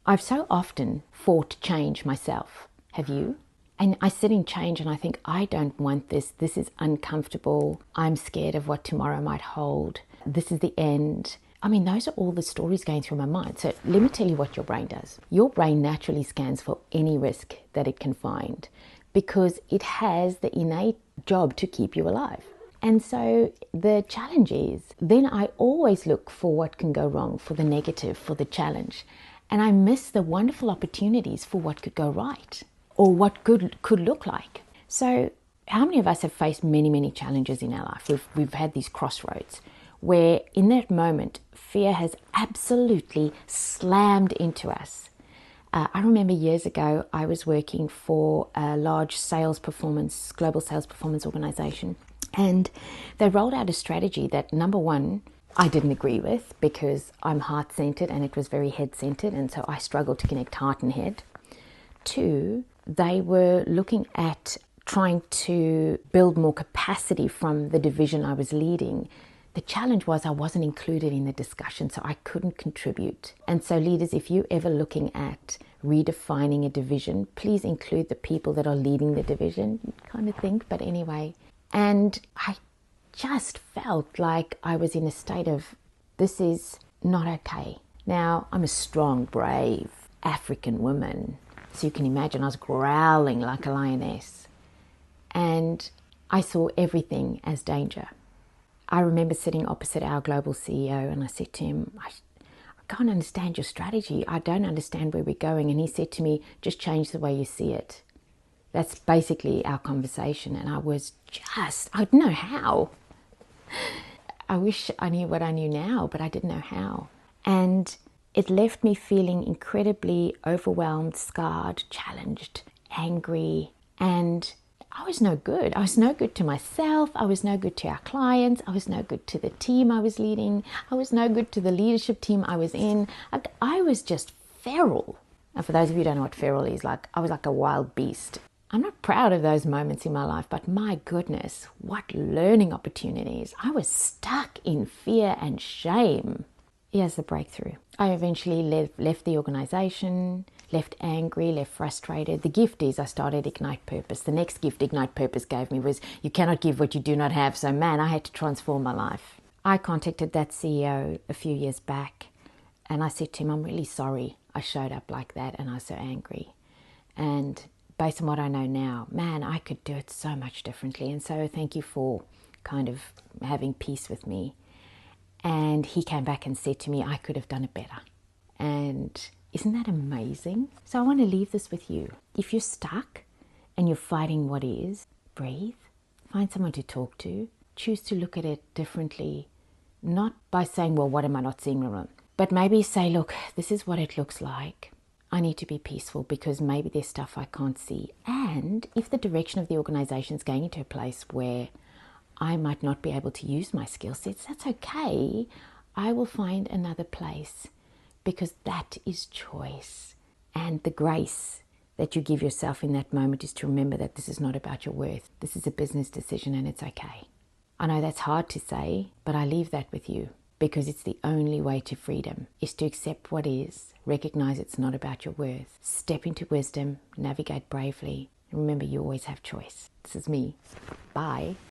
I've so often fought change myself. Have you? And I sit in change and I think, I don't want this. This is uncomfortable. I'm scared of what tomorrow might hold. This is the end. I mean, those are all the stories going through my mind. So let me tell you what your brain does. Your brain naturally scans for any risk that it can find because it has the innate job to keep you alive. And so the challenge is, then I always look for what can go wrong, for the negative, for the challenge. And I miss the wonderful opportunities for what could go right or what good could look like. So how many of us have faced many, many challenges in our life? We've had these crossroads where in that moment, fear has absolutely slammed into us. I remember years ago, I was working for a large global sales performance organization. And they rolled out a strategy that, number one, I didn't agree with because I'm heart-centered and it was very head-centered, and so I struggled to connect heart and head. Two, they were looking at trying to build more capacity from the division I was leading. The challenge was I wasn't included in the discussion, so I couldn't contribute. And so leaders, if you're ever looking at redefining a division, please include the people that are leading the division, kind of think, but anyway. And I just felt like I was in a state of, this is not okay. Now, I'm a strong, brave African woman. So you can imagine I was growling like a lioness. And I saw everything as danger. I remember sitting opposite our global CEO and I said to him, I can't understand your strategy. I don't understand where we're going. And he said to me, just change the way you see it. That's basically our conversation. And I didn't know how. I wish I knew what I knew now, but I didn't know how. And it left me feeling incredibly overwhelmed, scarred, challenged, angry, and I was no good. I was no good to myself. I was no good to our clients. I was no good to the team I was leading. I was no good to the leadership team I was in. I was just feral. And for those of you who don't know what feral is, I was like a wild beast. I'm not proud of those moments in my life, but my goodness, what learning opportunities. I was stuck in fear and shame. Here's the breakthrough. I eventually left the organization, left angry, left frustrated. The gift is I started Ignite Purpose. The next gift Ignite Purpose gave me was, you cannot give what you do not have. So man, I had to transform my life. I contacted that CEO a few years back and I said to him, I'm really sorry I showed up like that and I was so angry. And based on what I know now, man, I could do it so much differently. And so thank you for kind of having peace with me. And he came back and said to me, I could have done it better. And isn't that amazing? So I want to leave this with you. If you're stuck and you're fighting what is, breathe, find someone to talk to, choose to look at it differently, not by saying, well, what am I not seeing? But maybe say, look, this is what it looks like. I need to be peaceful because maybe there's stuff I can't see. And if the direction of the organization is going into a place where I might not be able to use my skill sets, that's okay. I will find another place because that is choice. And the grace that you give yourself in that moment is to remember that this is not about your worth. This is a business decision and it's okay. I know that's hard to say, but I leave that with you because it's the only way to freedom is to accept what is, recognize it's not about your worth, step into wisdom, navigate bravely. And remember, you always have choice. This is me. Bye.